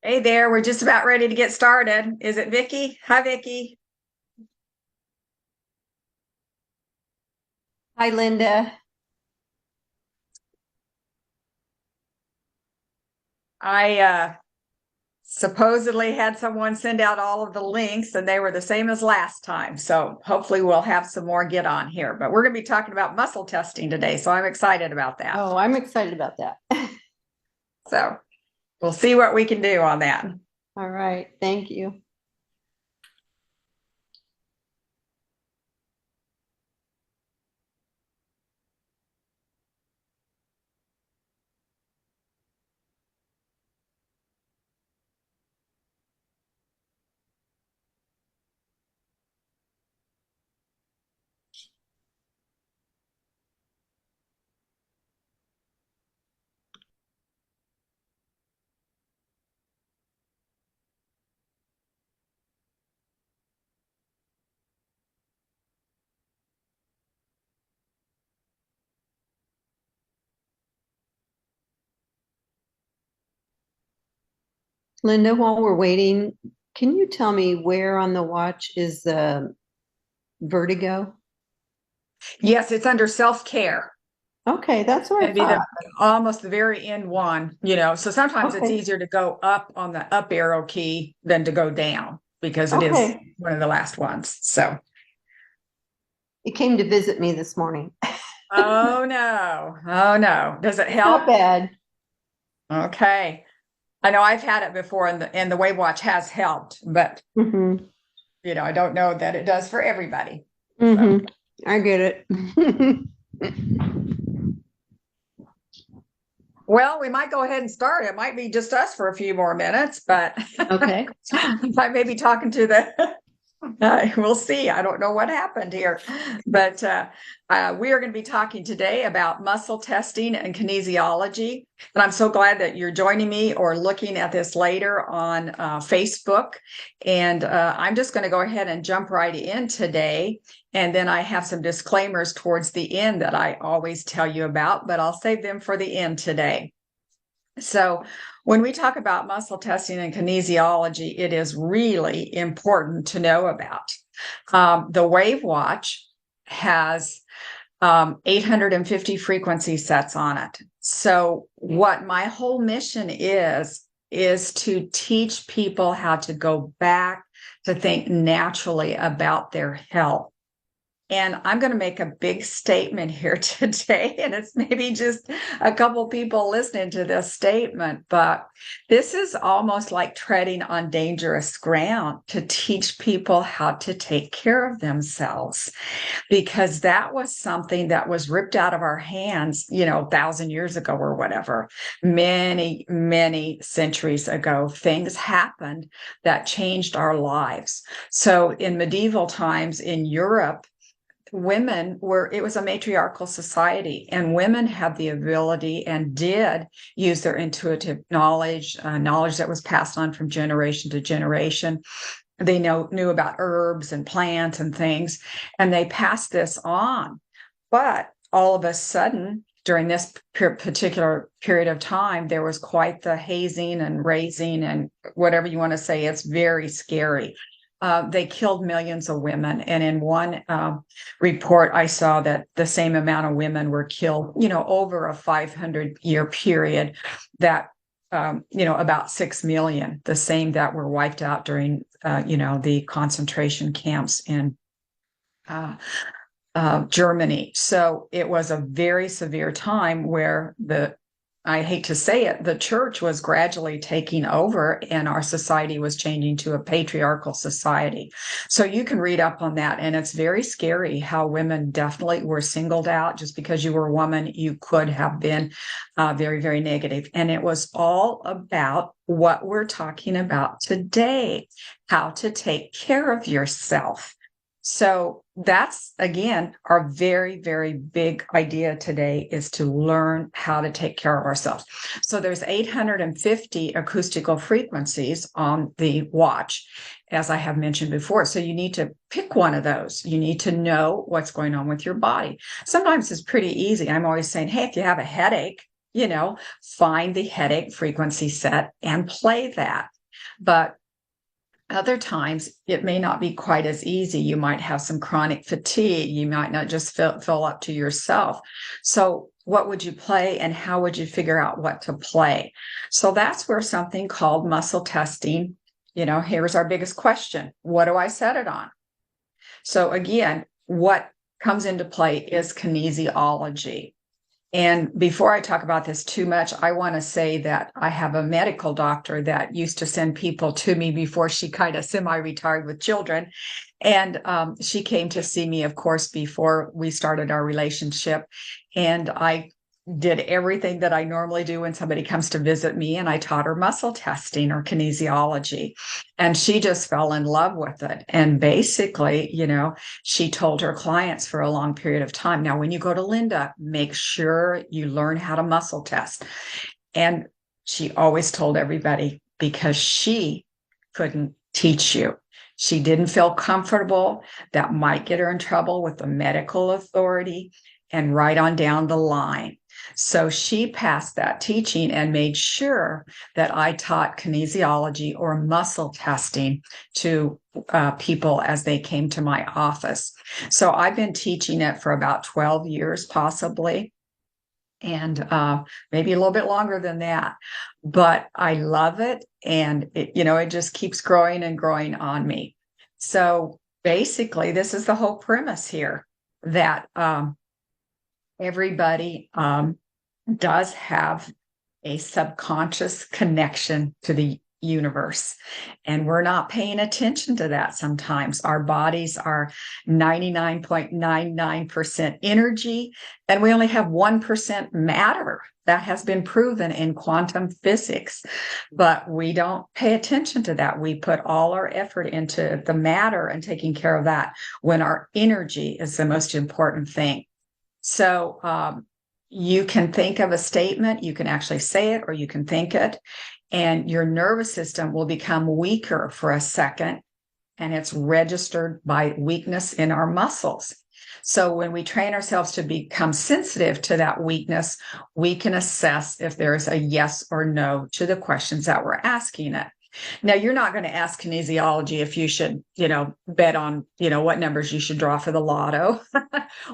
Hey there, we're just about ready to get started. Is it Vicky? Hi, Vicky. Hi, Linda. I supposedly had someone send out all of the links and they were the same as last time. So hopefully we'll have some more get on here. But we're going to be talking about muscle testing today. So I'm excited about that. Oh, I'm excited about that. So we'll see what we can do on that. All right. Thank you. Linda, while we're waiting, can you tell me where on the watch is the vertigo? Yes, it's under self-care. Okay, that's what I It'd be the thought. almost the very end one. So sometimes it's Okay. easier to go up on the up arrow key than to go down because it is Okay. one of the last ones. So It came to visit me this morning. oh no. Oh no. Does it It's not help? bad. Okay. I know I've had it before and the Wavwatch has helped, but Mm-hmm. I don't know that it does for everybody. So Mm-hmm. I get it. well, we might go ahead and start. It might be just us for a few more minutes, but Okay. I may be talking to the we'll see. I don't know what happened here, but we are going to be talking today about muscle testing and kinesiology. And I'm so glad that you're joining me or looking at this later on Facebook. And I'm just going to go ahead and jump right in today. And then I have some disclaimers towards the end that I always tell you about, but I'll save them for the end today. So, when we talk about muscle testing and kinesiology, it is really important to know about. The Wavewatch has 850 frequency sets on it. So, what my whole mission is to teach people how to go back to think naturally about their health. And I'm going to make a big statement here today, and it's maybe just a couple people listening to this statement, but this is almost like treading on dangerous ground to teach people how to take care of themselves, because that was something that was ripped out of our hands, 1,000 years ago or whatever, many, many centuries ago. Things happened that changed our lives. So in medieval times in Europe, it was a matriarchal society, and women had the ability and did use their intuitive knowledge, knowledge that was passed on from generation to generation. They knew about herbs and plants and things, and they passed this on. But all of a sudden, during this particular period of time, there was quite the hazing and raising and whatever you want to say. It's very scary. They killed millions of women. And in one report, I saw that the same amount of women were killed, over a 500-year period, that, about 6 million, the same that were wiped out during, the concentration camps in Germany. So it was a very severe time where I hate to say it, the church was gradually taking over and our society was changing to a patriarchal society. So you can read up on that. And it's very scary how women definitely were singled out. Just because you were a woman, you could have been very, very negative. And it was all about what we're talking about today, how to take care of yourself. So that's, again, our very, very big idea today is to learn how to take care of ourselves. So there's 850 acoustical frequencies on the watch, as I have mentioned before. So you need to pick one of those. You need to know what's going on with your body. Sometimes it's pretty easy. I'm always saying, hey, if you have a headache, find the headache frequency set and play that. But other times, it may not be quite as easy. You might have some chronic fatigue. You might not just feel up to yourself. So what would you play and how would you figure out what to play? So that's where something called muscle testing, here's our biggest question. What do I set it on? So again, what comes into play is kinesiology. And before I talk about this too much, I want to say that I have a medical doctor that used to send people to me before she kind of semi-retired with children. And she came to see me, of course, before we started our relationship. And I did everything that I normally do when somebody comes to visit me. And I taught her muscle testing or kinesiology. And she just fell in love with it. And basically, she told her clients for a long period of time, now, when you go to Linda, make sure you learn how to muscle test. And she always told everybody, because she couldn't teach you. She didn't feel comfortable. That might get her in trouble with the medical authority and right on down the line. So she passed that teaching and made sure that I taught kinesiology or muscle testing to people as they came to my office. So I've been teaching it for about 12 years, possibly, and maybe a little bit longer than that. But I love it. And it just keeps growing and growing on me. So basically, this is the whole premise here, that everybody does have a subconscious connection to the universe. And we're not paying attention to that sometimes. Our bodies are 99.99% energy, and we only have 1% matter. That has been proven in quantum physics, but we don't pay attention to that. We put all our effort into the matter and taking care of that when our energy is the most important thing. So you can think of a statement, you can actually say it, or you can think it, and your nervous system will become weaker for a second, and it's registered by weakness in our muscles. So when we train ourselves to become sensitive to that weakness, we can assess if there's a yes or no to the questions that we're asking it. Now, you're not going to ask kinesiology if you should, bet on, what numbers you should draw for the lotto,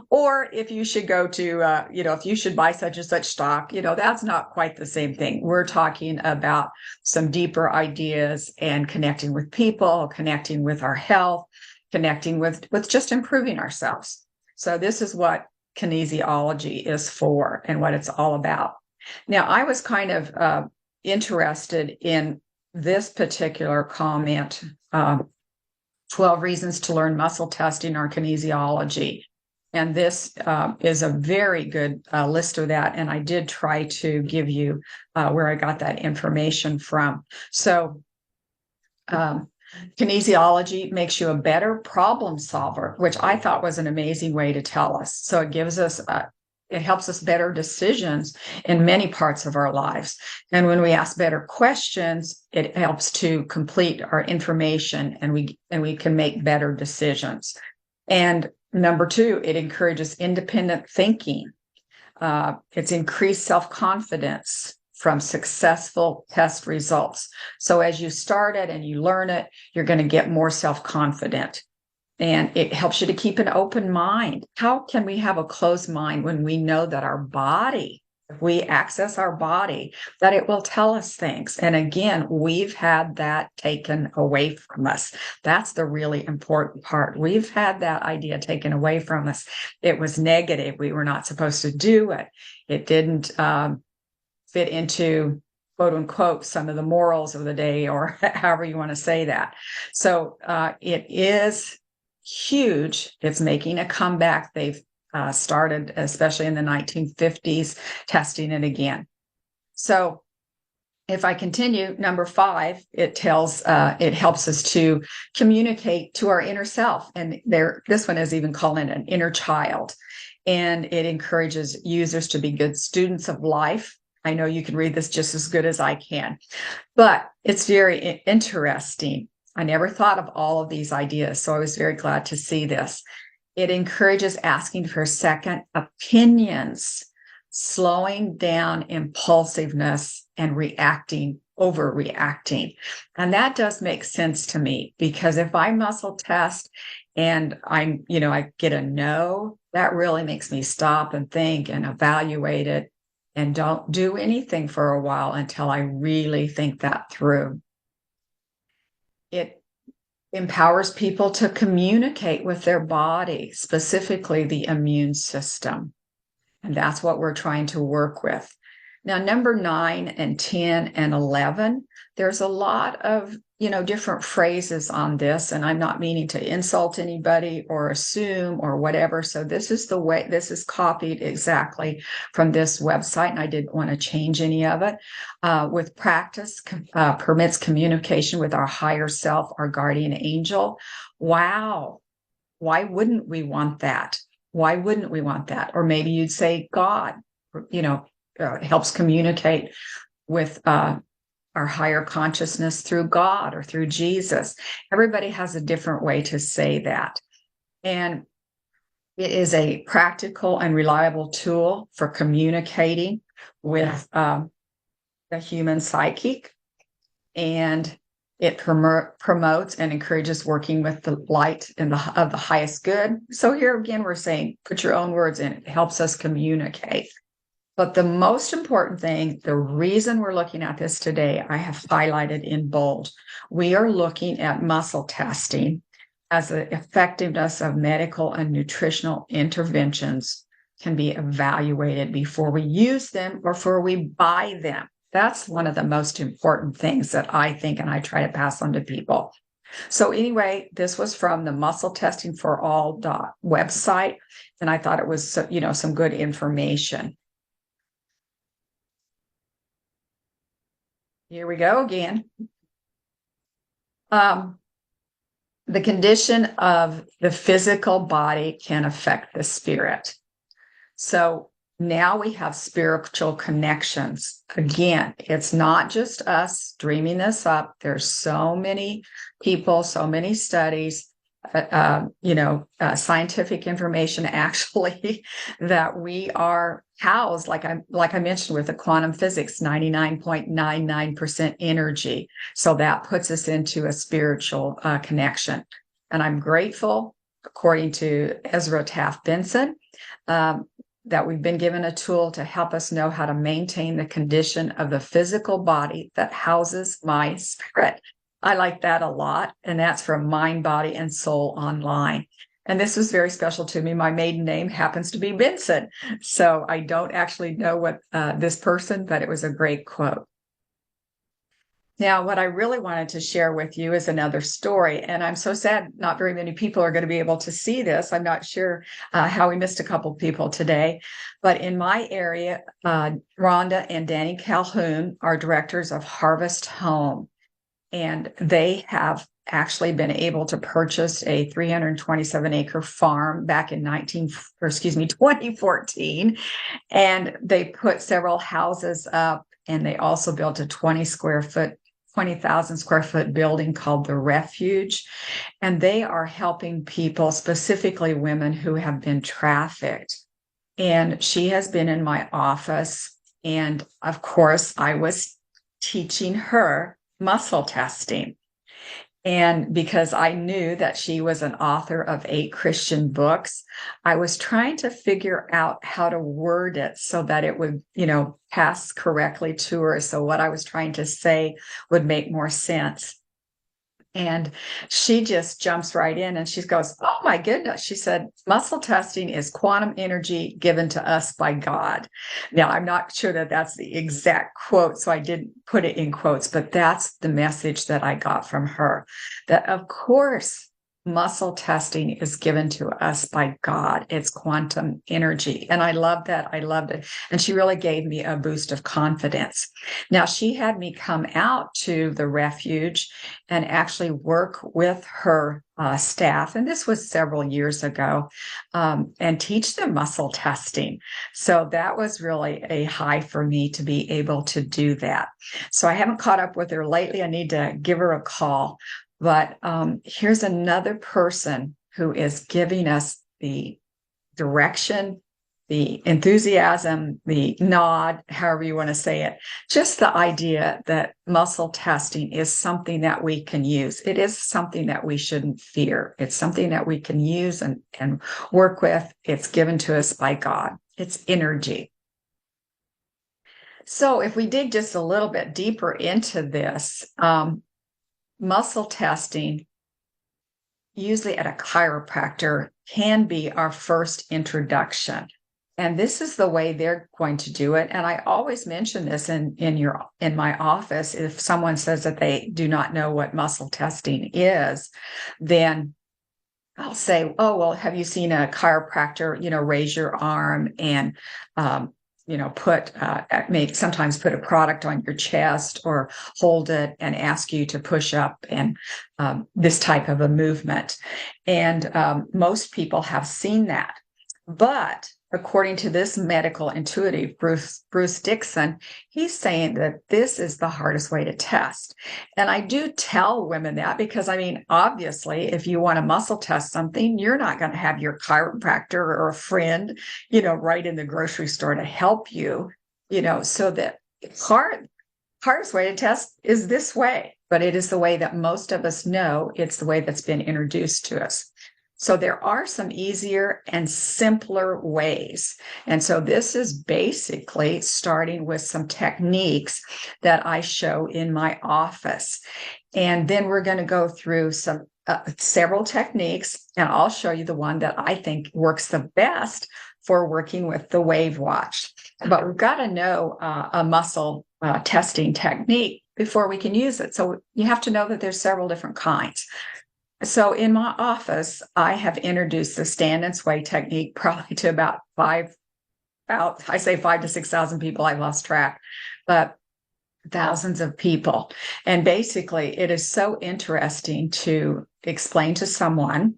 or if you should go to, if you should buy such and such stock, that's not quite the same thing. We're talking about some deeper ideas and connecting with people, connecting with our health, connecting with just improving ourselves. So this is what kinesiology is for and what it's all about. Now, I was kind of interested in this particular comment, 12 reasons to learn muscle testing or kinesiology. And this is a very good list of that. And I did try to give you where I got that information from. So kinesiology makes you a better problem solver, which I thought was an amazing way to tell us. So it gives us it helps us better decisions in many parts of our lives. And when we ask better questions, it helps to complete our information, and we can make better decisions. And number 2, it encourages independent thinking. It's increased self-confidence from successful test results. So as you start it and you learn it, you're going to get more self-confident. And it helps you to keep an open mind. How can we have a closed mind when we know that our body, if we access our body, that it will tell us things? And again, we've had that taken away from us. That's the really important part. We've had that idea taken away from us. It was negative. We were not supposed to do it. It didn't fit into, quote unquote, some of the morals of the day, or however you want to say that. So it is huge. It's making a comeback. They've started, especially in the 1950s, testing it again. So if I continue, number 5, it helps us to communicate to our inner self. And this one is even called an inner child. And it encourages users to be good students of life. I know you can read this just as good as I can, but it's very interesting. I never thought of all of these ideas, so I was very glad to see this. It encourages asking for second opinions. slowing down impulsiveness and overreacting. And that does make sense to me, because if I muscle test and I get a no, that really makes me stop and think and evaluate it and don't do anything for a while until I really think that through. It empowers people to communicate with their body, specifically the immune system. And that's what we're trying to work with. Now, number 9 and 10 and 11, there's a lot of, different phrases on this, and I'm not meaning to insult anybody or assume or whatever. So this is the way, this is copied exactly from this website, and I didn't want to change any of it. With practice, permits communication with our higher self, our guardian angel. Wow. Why wouldn't we want that? Why wouldn't we want that? Or maybe you'd say God, helps communicate with our higher consciousness through God or through Jesus. Everybody has a different way to say that. And it is a practical and reliable tool for communicating with the human psychic. And it promotes and encourages working with the light and of the highest good. So here again, we're saying, put your own words in. It helps us communicate. But the most important thing, the reason we're looking at this today, I have highlighted in bold. We are looking at muscle testing as the effectiveness of medical and nutritional interventions can be evaluated before we use them or before we buy them. That's one of the most important things that I think, and I try to pass on to people. So anyway, this was from the Muscle Testing for All website, and I thought it was, some good information. Here we go again. The condition of the physical body can affect the spirit. So now we have spiritual connections. Again, it's not just us dreaming this up. There's so many people, so many studies, scientific information actually that we are housed, like I mentioned, with the quantum physics, 99.99% energy. So that puts us into a spiritual connection. And I'm grateful, according to Ezra Taft Benson, that we've been given a tool to help us know how to maintain the condition of the physical body that houses my spirit. I like that a lot. And that's from Mind, Body, and Soul Online. And this was very special to me. My maiden name happens to be Benson. So I don't actually know what this person, but it was a great quote. Now, what I really wanted to share with you is another story. And I'm so sad not very many people are going to be able to see this. I'm not sure how we missed a couple people today. But in my area, Rhonda and Danny Calhoun are directors of Harvest Home. And they have actually been able to purchase a 327-acre farm back in 2014. And they put several houses up, and they also built a 20,000 square foot building called the Refuge. And they are helping people, specifically women who have been trafficked. And she has been in my office. And of course, I was teaching her muscle testing. And because I knew that she was an author of 8 Christian books, I was trying to figure out how to word it so that it would, pass correctly to her. So what I was trying to say would make more sense. And she just jumps right in and she goes, "Oh my goodness." She said, "Muscle testing is quantum energy given to us by God." Now, I'm not sure that that's the exact quote, so I didn't put it in quotes, but that's the message that I got from her. That, of course, muscle testing is given to us by God. It's quantum energy. And I love that. I loved it. And she really gave me a boost of confidence. Now, she had me come out to the Refuge and actually work with her staff. And this was several years ago, and teach them muscle testing. So that was really a high for me to be able to do that. So I haven't caught up with her lately. I need to give her a call. But here's another person who is giving us the direction the enthusiasm, the nod, however you want to say it, just the idea that muscle testing is something that we can use. It is something that we shouldn't fear. It's something that we can use and work with. It's given to us by God. It's energy. So if we dig just a little bit deeper into this, muscle testing, usually at a chiropractor, can be our first introduction. And this is the way they're going to do it. And I always mention this in my office. If someone says that they do not know what muscle testing is, then I'll say, oh, well, have you seen a chiropractor, raise your arm and, sometimes put a product on your chest or hold it and ask you to push up and this type of a movement. And most people have seen that. But according to this medical intuitive, Bruce Dixon, he's saying that this is the hardest way to test. And I do tell women that because, obviously, if you want to muscle test something, you're not going to have your chiropractor or a friend, right in the grocery store to help you, so that hardest way to test is this way. But it is the way that most of us know. It's the way that's been introduced to us. So there are some easier and simpler ways. And so this is basically starting with some techniques that I show in my office. And then we're going to go through several techniques, and I'll show you the one that I think works the best for working with the Wavwatch. But we've got to know a muscle testing technique before we can use it. So you have to know that there's several different kinds. So in my office, I have introduced the stand and sway technique probably to about 5 to 6,000 people. I lost track, but thousands of people. And basically, it is so interesting to explain to someone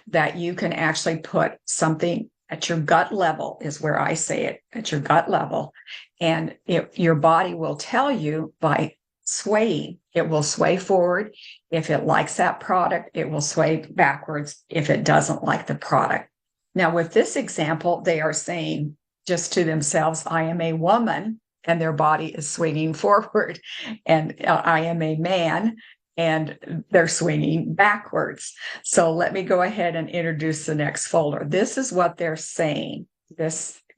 that you can actually put something at your gut level, is where I say it, at your gut level. And your body will tell you by swaying. It will sway forward. If it likes that product, it will sway backwards if it doesn't like the product. Now, with this example, they are saying just to themselves, I am a woman, and their body is swinging forward, and I am a man, and they're swinging backwards. So let me go ahead and introduce the next folder. This is what they're saying.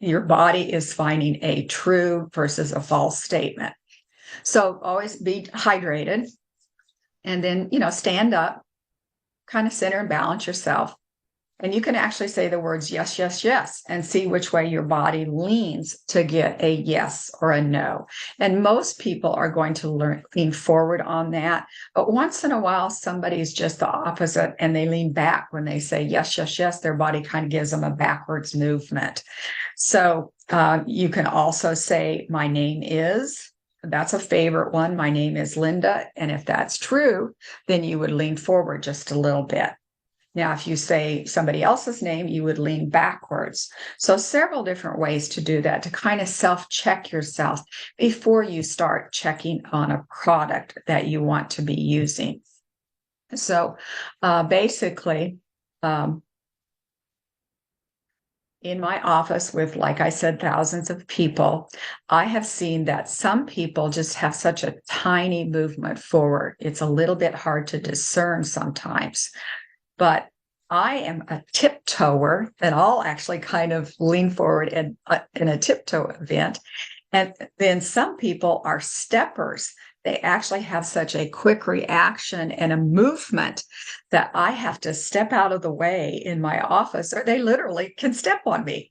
Your body is finding a true versus a false statement. So always be hydrated, and then, stand up, kind of center and balance yourself. And you can actually say the words yes, yes, yes, and see which way your body leans to get a yes or a no. And most people are going to lean forward on that. But once in a while, somebody's just the opposite and they lean back when they say yes, yes, yes. Their body kind of gives them a backwards movement. So you can also say, my name is. That's a favorite one. My name is Linda. And if that's true, then you would lean forward just a little bit. Now, if you say somebody else's name, you would lean backwards. So several different ways to do that, to kind of self-check yourself before you start checking on a product that you want to be using. So basically, in my office with, like I said, thousands of people, I have seen that some people just have such a tiny movement forward. It's a little bit hard to discern sometimes. But I am a tiptoer, and I'll actually kind of lean forward in a tiptoe event. And then some people are steppers. They actually have such a quick reaction and a movement that I have to step out of the way in my office, or they literally can step on me,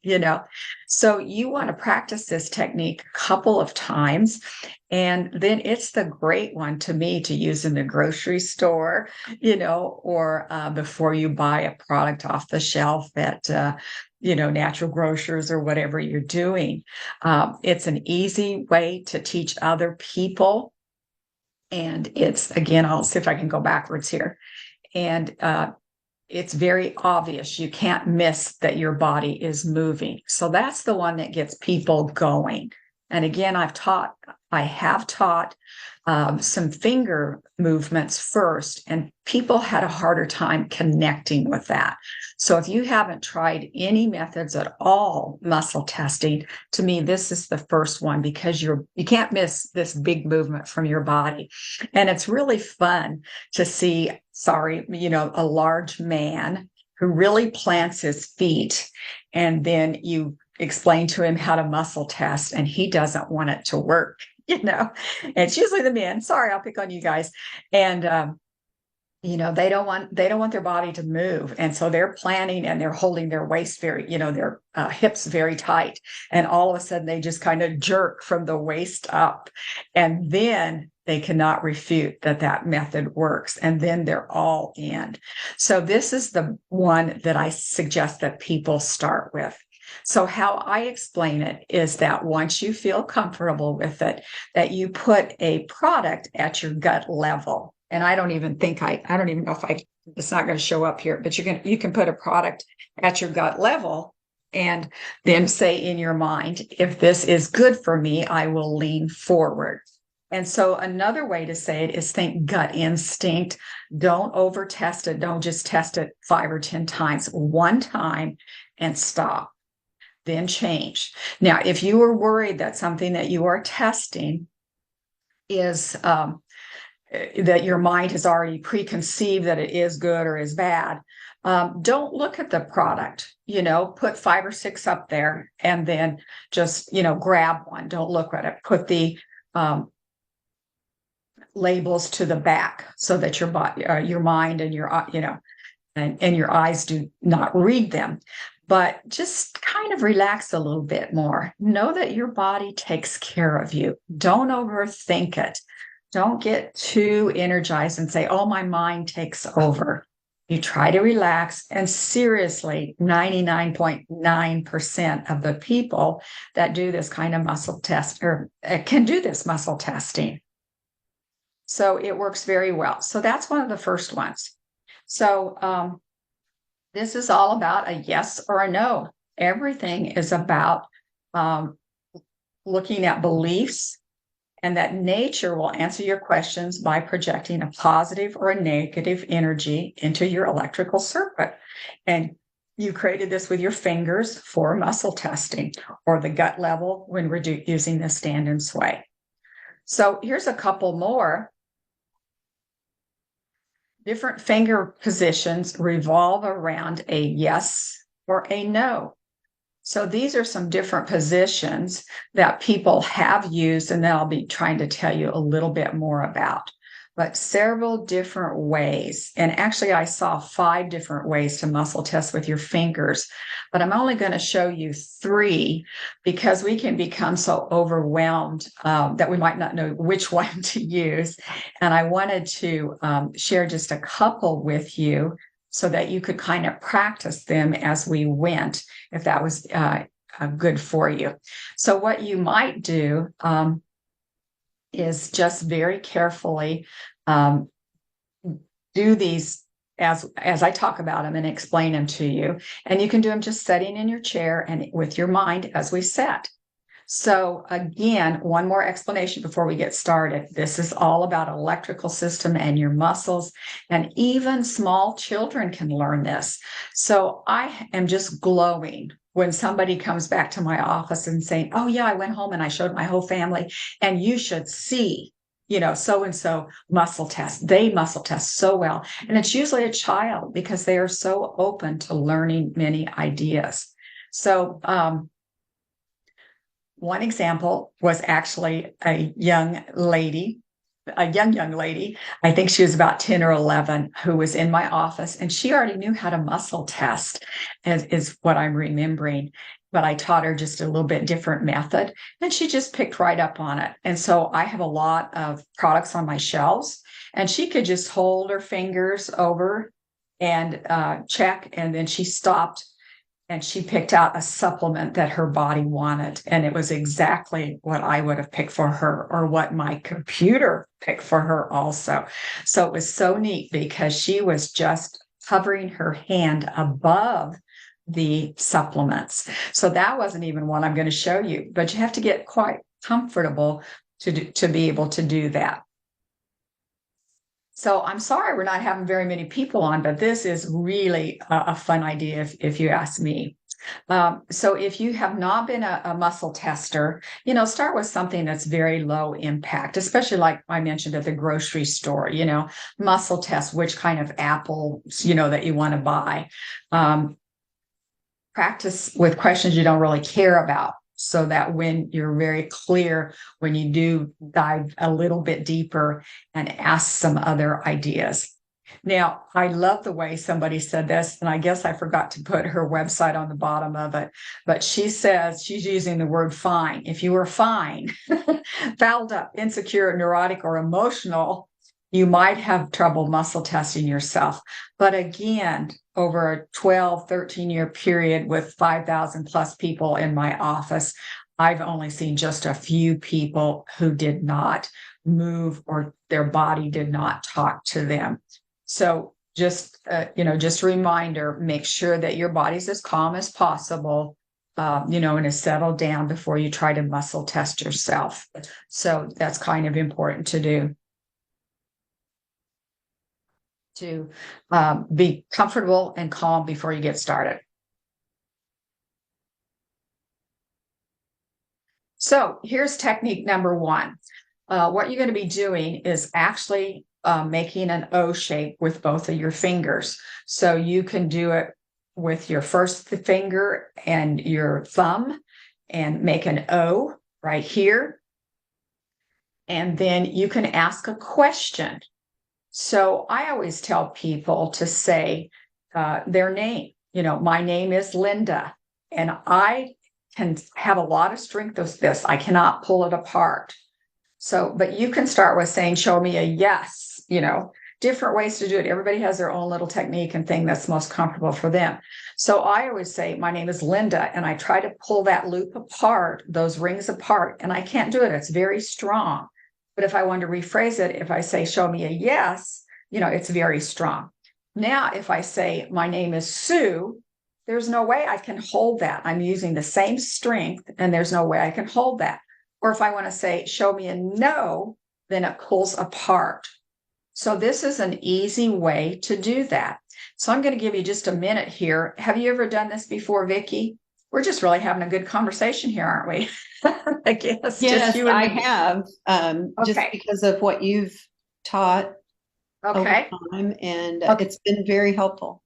So you want to practice this technique a couple of times. And then it's the great one to me to use in the grocery store, or before you buy a product off the shelf at, natural grocers or whatever you're doing. It's an easy way to teach other people. And it's, again, I'll see if I can go backwards here. And it's very obvious. You can't miss that your body is moving. So that's the one that gets people going. And again, I've taught I have taught some finger movements first, and people had a harder time connecting with that. So if you haven't tried any methods at all, muscle testing, to me, this is the first one because you can't miss this big movement from your body. And it's really fun to see, a large man who really plants his feet, and then you explain to him how to muscle test, and he doesn't want it to work. It's usually the men. Sorry, I'll pick on you guys. And they don't want their body to move, and so they're planning and they're holding their waist their hips very tight, and all of a sudden they just kind of jerk from the waist up, and then they cannot refute that method works, and then they're all in. So this is the one that I suggest that people start with. So how I explain it is that once you feel comfortable with it, that you put a product at your gut level. And I don't even know if it's not going to show up here, but you can put a product at your gut level and then say in your mind, if this is good for me, I will lean forward. And so another way to say it is think gut instinct. Don't over test it. Don't just test it 5 or 10 times. One time and stop. Then change. Now, if you are worried that something that you are testing is that your mind has already preconceived that it is good or is bad, don't look at the product. Put 5 or 6 up there and then just grab one. Don't look at it. Put the labels to the back so that your body, your mind, and your and your eyes do not read them. But just kind of relax a little bit more. Know that your body takes care of you. Don't overthink it. Don't get too energized and say, oh, my mind takes over. You try to relax, and seriously, 99.9% of the people that do this kind of muscle test or can do this muscle testing. So it works very well. So that's one of the first ones. So this is all about a yes or a no. Everything is about looking at beliefs, and that nature will answer your questions by projecting a positive or a negative energy into your electrical circuit. And you created this with your fingers for muscle testing, or the gut level when we're using the stand and sway. So here's a couple more. Different finger positions revolve around a yes or a no. So these are some different positions that people have used, and that I'll be trying to tell you a little bit more about. But several different ways. And actually, I saw 5 different ways to muscle test with your fingers, but I'm only going to show you 3 because we can become so overwhelmed that we might not know which one to use. And I wanted to share just a couple with you so that you could kind of practice them as we went, if that was good for you. So what you might do is just very carefully do these as I talk about them and explain them to you. And you can do them just sitting in your chair and with your mind as we set. So again, one more explanation before we get started. This is all about electrical system and your muscles, and even small children can learn this. So I am just glowing when somebody comes back to my office and saying, oh yeah, I went home and I showed my whole family, and you should see, so-and-so muscle test. They muscle test so well. And it's usually a child because they are so open to learning many ideas. So, one example was actually a young lady. I think she was about 10 or 11, who was in my office, and she already knew how to muscle test, is what I'm remembering. But I taught her just a little bit different method, and she just picked right up on it. And so I have a lot of products on my shelves, and she could just hold her fingers over and check, and then she stopped and she picked out a supplement that her body wanted. And it was exactly what I would have picked for her, or what my computer picked for her also. So it was so neat because she was just hovering her hand above the supplements. So that wasn't even one I'm going to show you, but you have to get quite comfortable to be able to do that. So I'm sorry we're not having very many people on, but this is really a fun idea if you ask me. So if you have not been a muscle tester, start with something that's very low impact, especially like I mentioned at the grocery store, muscle test which kind of apples, that you want to buy. Practice with questions you don't really care about, so that when you're very clear, when you do dive a little bit deeper and ask some other ideas. Now, I love the way somebody said this, and I guess I forgot to put her website on the bottom of it, but she says she's using the word fine. If you were fine, fouled up, insecure, neurotic, or emotional, you might have trouble muscle testing yourself. But again, over a 12, 13-year period with 5,000 plus people in my office, I've only seen just a few people who did not move or their body did not talk to them. So just a reminder, make sure that your body's as calm as possible, and is settled down before you try to muscle test yourself. So that's kind of important to do. To be comfortable and calm before you get started. So here's technique number one. What you're going to be doing is actually making an O shape with both of your fingers. So you can do it with your first finger and your thumb and make an O right here. And then you can ask a question. So I always tell people to say their name. My name is Linda, and I can have a lot of strength with this. I cannot pull it apart. So, but you can start with saying, show me a yes, different ways to do it. Everybody has their own little technique and thing that's most comfortable for them. So I always say, my name is Linda, and I try to pull that loop apart, those rings apart, and I can't do it. It's very strong. But if I want to rephrase it, if I say, show me a yes, it's very strong. Now, if I say, my name is Sue, there's no way I can hold that. I'm using the same strength, and there's no way I can hold that. Or if I want to say, show me a no, then it pulls apart. So this is an easy way to do that. So I'm going to give you just a minute here. Have you ever done this before, Vicki? We're just really having a good conversation here, aren't we? I guess. Yes, just you and I me. have, just Okay. because of what you've taught over Okay. time, and Okay. it's been very helpful.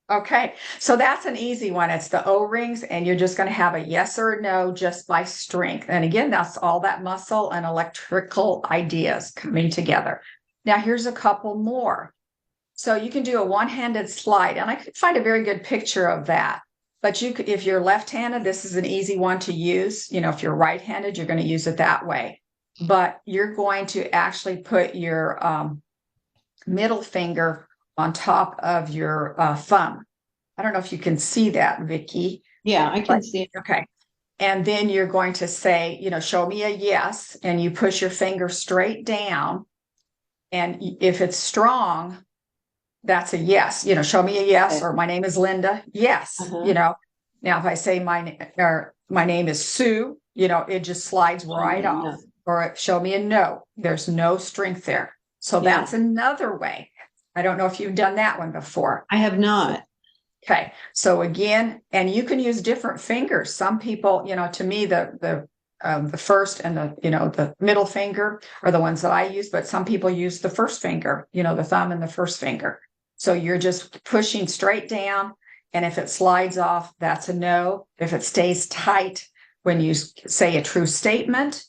Okay. So that's an easy one. It's the O-rings, and you're just going to have a yes or a no just by strength. And again, that's all that muscle and electrical ideas coming together. Now, here's a couple more. So you can do a one-handed slide, and I could find a very good picture of that. But you could, if you're left-handed, this is an easy one to use. If you're right-handed, you're going to use it that way. But you're going to actually put your middle finger on top of your thumb. I don't know if you can see that, Vicki. Yeah, I can see it. Okay. And then you're going to say, show me a yes, and you push your finger straight down. And if it's strong, that's a yes. Show me a yes, Okay. or my name is Linda. Yes. Uh-huh. Now if I say my name is Sue, it just slides right off. No. Or show me a no. There's no strength there. So that's another way. I don't know if you've done that one before. I have not. Okay. So again, and you can use different fingers. Some people, to me, the first and the middle finger are the ones that I use, but some people use the first finger, the thumb and the first finger. So you're just pushing straight down. And if it slides off, that's a no. If it stays tight when you say a true statement,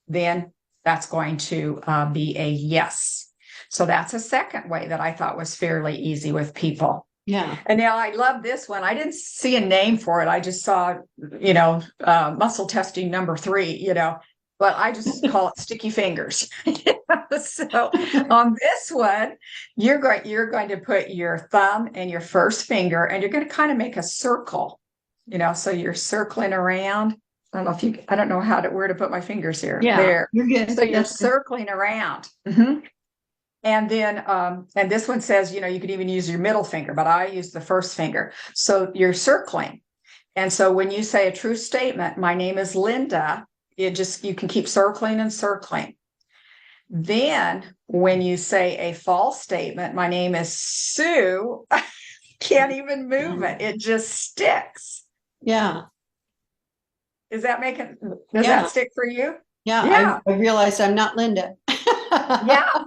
then that's going to be a yes. So that's a second way that I thought was fairly easy with people. Yeah. And now I love this one. I didn't see a name for it. I just saw, muscle testing number 3, but I just call it sticky fingers. So on this one, you're going to put your thumb and your first finger, and you're going to kind of make a circle, so you're circling around. I don't know where to put my fingers here. Yeah, there. You're good. So you're circling around. Mm-hmm. And then, and this one says, you could even use your middle finger, but I use the first finger. So you're circling. And so when you say a true statement, my name is Linda, you can keep circling and circling. Then when you say a false statement, my name is Sue, can't even move it. It just sticks. Yeah. Does that Yeah. stick for you? Yeah. Yeah. I realized I'm not Linda. Yeah.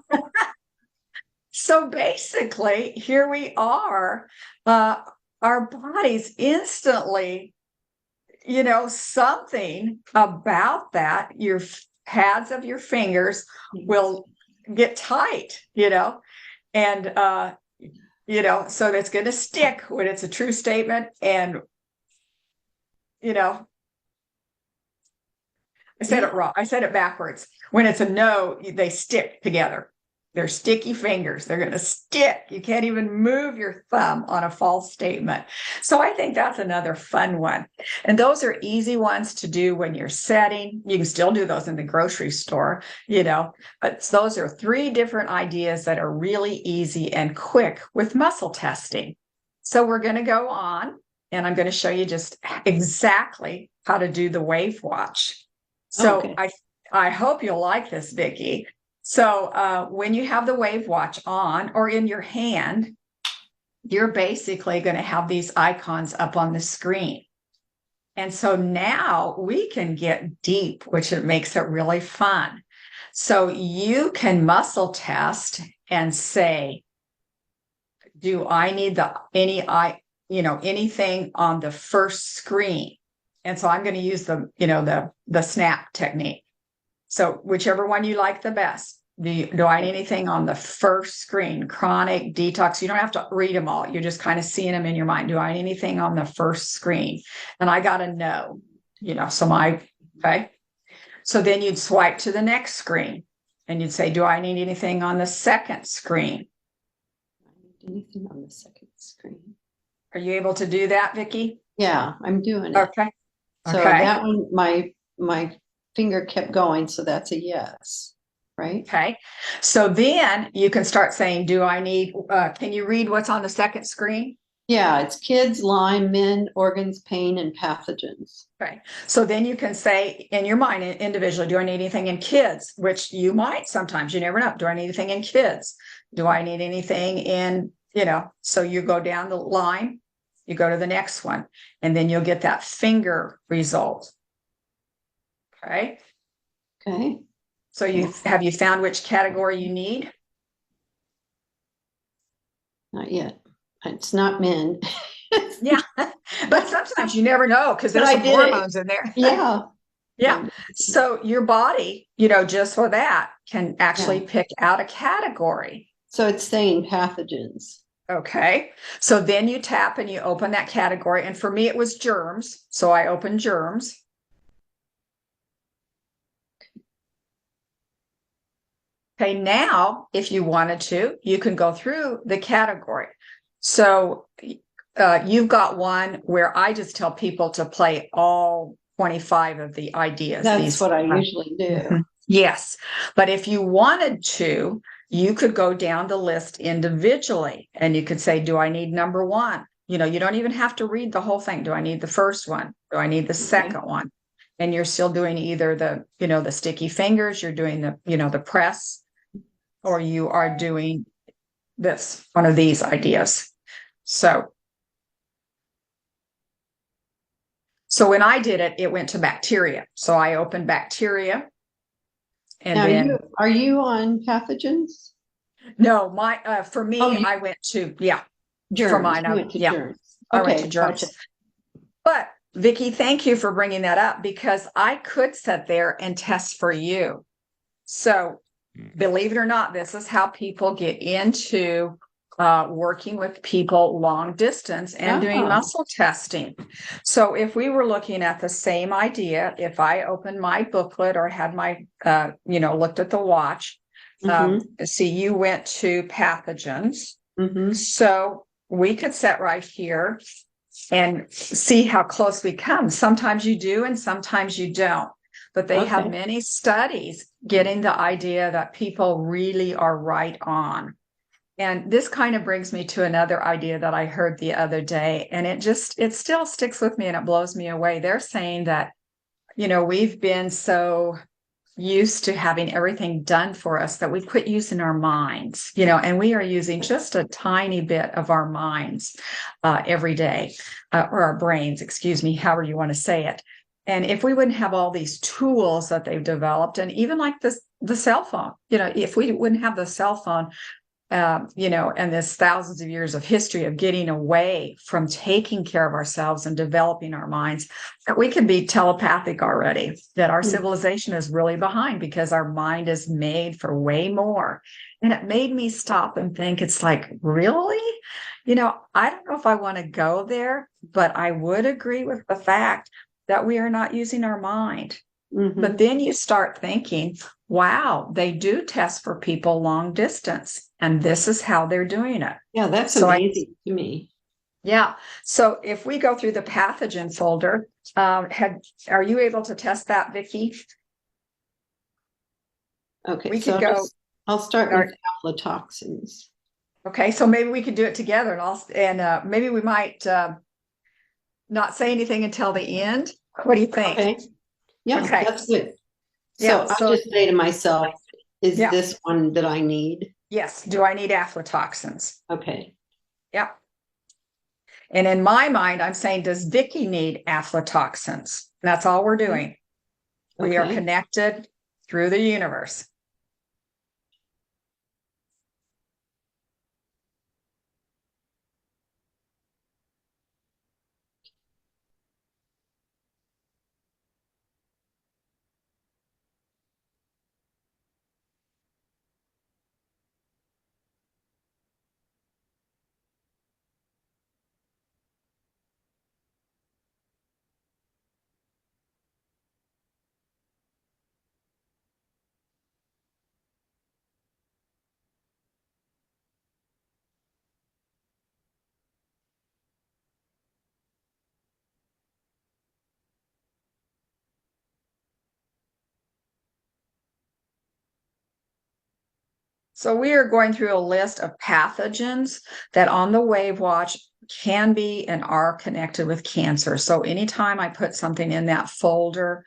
So basically, here we are. Our bodies instantly, something about that, your pads of your fingers will get tight, and, so that's going to stick when it's a true statement. And, I said it wrong. I said it backwards. When it's a no, they stick together. They're sticky fingers. They're going to stick. You can't even move your thumb on a false statement. So I think that's another fun one. And those are easy ones to do when you're setting. You can still do those in the grocery store, but those are 3 different ideas that are really easy and quick with muscle testing. So we're going to go on, and I'm going to show you just exactly how to do the Wavwatch. So Okay. I hope you'll like this, Vicki. So when you have the Wavwatch on or in your hand, you're basically going to have these icons up on the screen. And so now we can get deep, which it makes it really fun. So you can muscle test and say, do I need anything on the first screen? And so I'm going to use the snap technique. So whichever one you like the best. Do I need anything on the first screen? Chronic, detox. You don't have to read them all. You're just kind of seeing them in your mind. Do I need anything on the first screen? And I got to know, okay. So then you'd swipe to the next screen and you'd say, do I need anything on the second screen? Anything on the second screen. Are you able to do that, Vicki? Yeah, I'm doing it. Okay. So that one, my finger kept going, so that's a yes, right? Okay. So then you can start saying, can you read what's on the second screen? Yeah, it's kids, Lyme, men, organs, pain, and pathogens. Okay. So then you can say in your mind individually, do I need anything in kids? Which you might sometimes, you never know. Do I need anything in kids? Do I need anything in, so you go down the line, you go to the next one, and then you'll get that finger result. Okay. Okay. So have you found which category you need? Not yet. It's not men. Yeah. But sometimes you never know because there's some hormones in there. Yeah. Yeah. So your body, just for that can actually pick out a category. So it's saying pathogens. Okay. So then you tap and you open that category. And for me, it was germs. So I opened germs. Okay. Now, if you wanted to, you can go through the category. So you've got one where I just tell people to play all 25 of the ideas. That's what I usually do. Yes. But if you wanted to, you could go down the list individually and you could say, do I need number 1? You don't even have to read the whole thing. Do I need the first one? Do I need the second one? And you're still doing either the sticky fingers, you're doing the press, or you are doing one of these ideas. So when I did it, it went to bacteria. So I opened bacteria. And now, then are you on pathogens? No, for me, I went to germs. For mine, you went to germs. I went to germs. Gotcha. But Vicki, thank you for bringing that up because I could sit there and test for you. So believe it or not, this is how people get into working with people long distance and doing muscle testing. So if we were looking at the same idea, if I opened my booklet or had my, looked at the watch, see, you went to pathogens. So we could sit right here and see how close we come. Sometimes you do and sometimes you don't. But they have many studies getting the idea that people really are right on. And this kind of brings me to another idea that I heard the other day. And it still sticks with me and it blows me away. They're saying that we've been so used to having everything done for us that we quit using our minds, and we are using just a tiny bit of our minds every day, or our brains, excuse me, however you want to say it. And if we wouldn't have all these tools that they've developed, and even like the cell phone, if we wouldn't have the cell phone, and this thousands of years of history of getting away from taking care of ourselves and developing our minds, that we could be telepathic already, that our civilization is really behind because our mind is made for way more. And it made me stop and think, it's like, really? I don't know if I want to go there, but I would agree with the fact that we are not using our mind. But then you start thinking, wow, they do test for people long distance, and this is how they're doing it. Yeah, that's amazing to me. Yeah. So if we go through the pathogen folder, are you able to test that, Vicki? Okay, We so could go. I'll start with aflatoxins. Okay, so maybe we could do it together, and maybe we might not say anything until the end. What do you think? Okay. Yeah, okay. That's good. Yeah, so I'll just say to myself, is Yeah. this one that I need? Yes. Do I need aflatoxins? Okay. Yeah. And in my mind, I'm saying, does Vicki need aflatoxins? That's all we're doing. We are connected through the universe. So we are going through a list of pathogens that on the Wavwatch can be and are connected with cancer. So anytime I put something in that folder,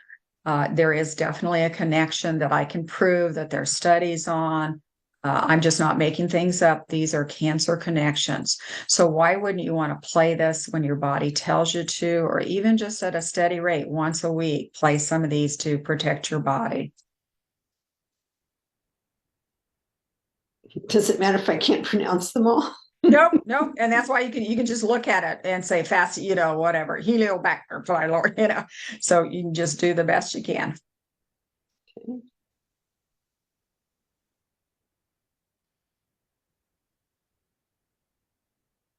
there is definitely a connection that I can prove that there's studies on. I'm just not making things up. These are cancer connections. So why wouldn't you want to play this when your body tells you to, or even just at a steady rate once a week, play some of these to protect your body? Does it matter if I can't pronounce them all? Nope. And that's why you can just look at it and say fast, whatever, Heliobacter pylori, so you can just do the best you can. Okay.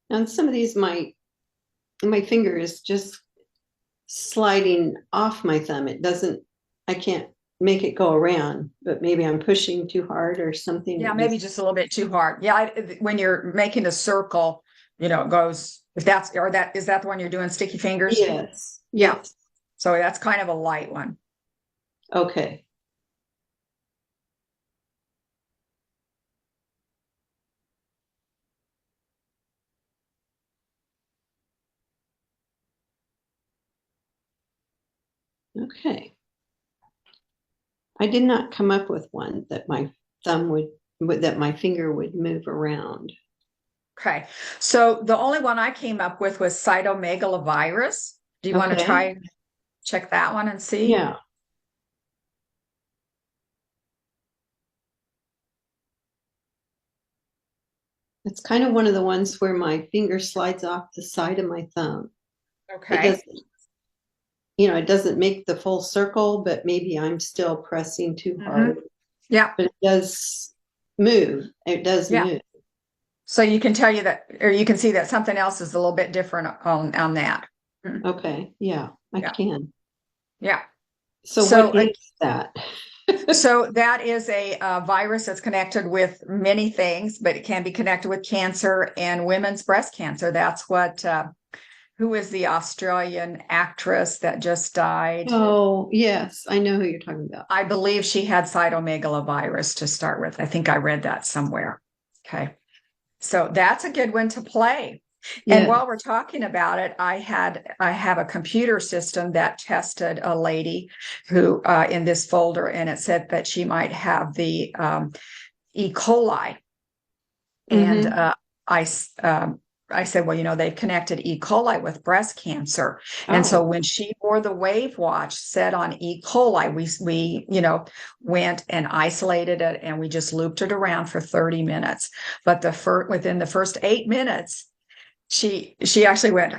And some of these, my finger is just sliding off my thumb. I can't make it go around, but maybe I'm pushing too hard or something. Yeah, maybe just a little bit too hard. Yeah, when you're making a circle, it goes, is that the one you're doing sticky fingers? Yes. Yeah. So that's kind of a light one. Okay. Okay. I did not come up with one that my that my finger would move around. Okay. So the only one I came up with was cytomegalovirus. Do you want to try check that one and see? Yeah. It's kind of one of the ones where my finger slides off the side of my thumb. Okay. It doesn't make the full circle, but maybe I'm still pressing too hard. Yeah. But it does move. It does move. So you can tell you that, or you can see that something else is a little bit different on that. Okay. Yeah, I can. Yeah. So what is that? So that is a virus that's connected with many things, but it can be connected with cancer and women's breast cancer. That's what, who is the Australian actress that just died? Oh, yes. I know who you're talking about. I believe she had cytomegalovirus to start with. I think I read that somewhere. Okay. So that's a good one to play. And Yeah. while we're talking about it, I have a computer system that tested a lady who in this folder, and it said that she might have the E. coli. And Mm-hmm. I s- um, I said, well, they've connected E. coli with breast cancer. And so Oh. when she wore the Wavwatch set on E. coli, we went and isolated it, and we just looped it around for 30 minutes. But within the first 8 minutes, she actually went,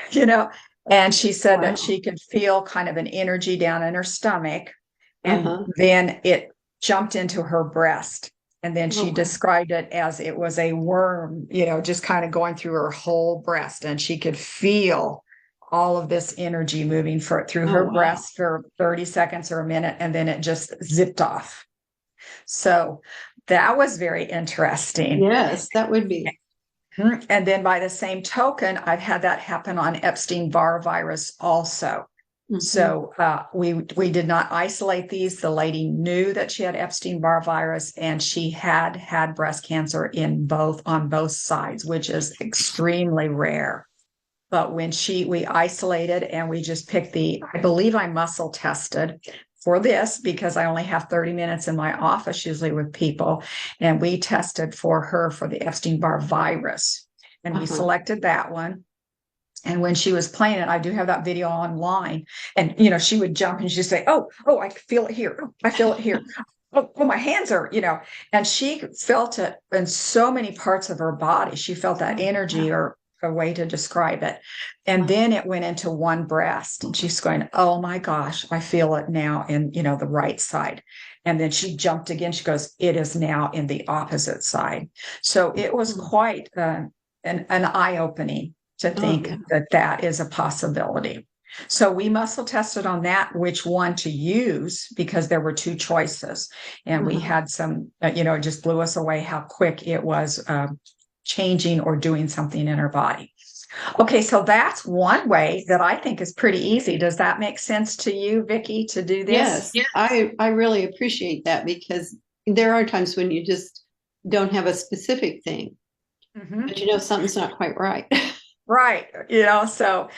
you know, and she said that Wow. she could feel kind of an energy down in her stomach, and Uh-huh. then it jumped into her breast. And then Oh, she wow. described it as it was a worm, just kind of going through her whole breast. And she could feel all of this energy moving through Oh, her wow. breast for 30 seconds or a minute, and then it just zipped off. So that was very interesting. Yes, that would be. And then by the same token, I've had that happen on Epstein-Barr virus also. Mm-hmm. So we did not isolate these. The lady knew that she had Epstein-Barr virus, and she had had breast cancer on both sides, which is extremely rare. But when we isolated, and we just picked I believe I muscle tested for this because I only have 30 minutes in my office usually with people. And we tested for her for the Epstein-Barr virus. And we Uh-huh. selected that one. And when she was playing it, I do have that video online. And she would jump and she'd say, oh, I feel it here. Oh, I feel it here. Oh, my hands are. And she felt it in so many parts of her body. She felt that Oh, energy, wow. or a way to describe it. And Wow. then it went into one breast, and she's going, oh my gosh, I feel it now in, the right side. And then she jumped again. She goes, it is now in the opposite side. So it was Hmm. quite an eye-opening to Oh, think yeah. that that is a possibility. So we muscle tested on that, which one to use, because there were two choices. And we Uh-huh. had some, it just blew us away how quick it was changing or doing something in her body. Okay, so that's one way that I think is pretty easy. Does that make sense to you, Vicki, to do this? Yes, I really appreciate that because there are times when you just don't have a specific thing, Mhm. but something's not quite right. Right.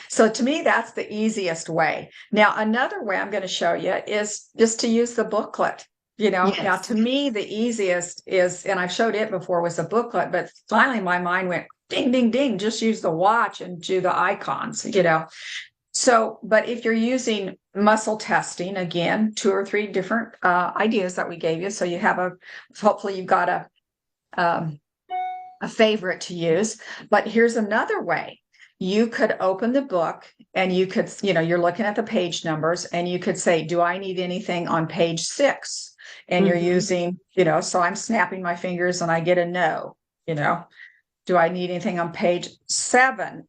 So to me, that's the easiest way. Now, another way I'm going to show you is just to use the booklet. Now Yes. to me, the easiest is, and I've showed it before, was the booklet, but finally my mind went ding, ding, ding, just use the watch and do the icons. So, but if you're using muscle testing, again, two or three different ideas that we gave you. So hopefully you've got um, a favorite to use. But here's another way. You could open the book, and you could, you're looking at the page numbers, and you could say, do I need anything on page 6? And you're Hmm. using, so I'm snapping my fingers and I get a no, you know. Do I need anything on page 7?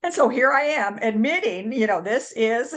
And so here I am admitting, this is,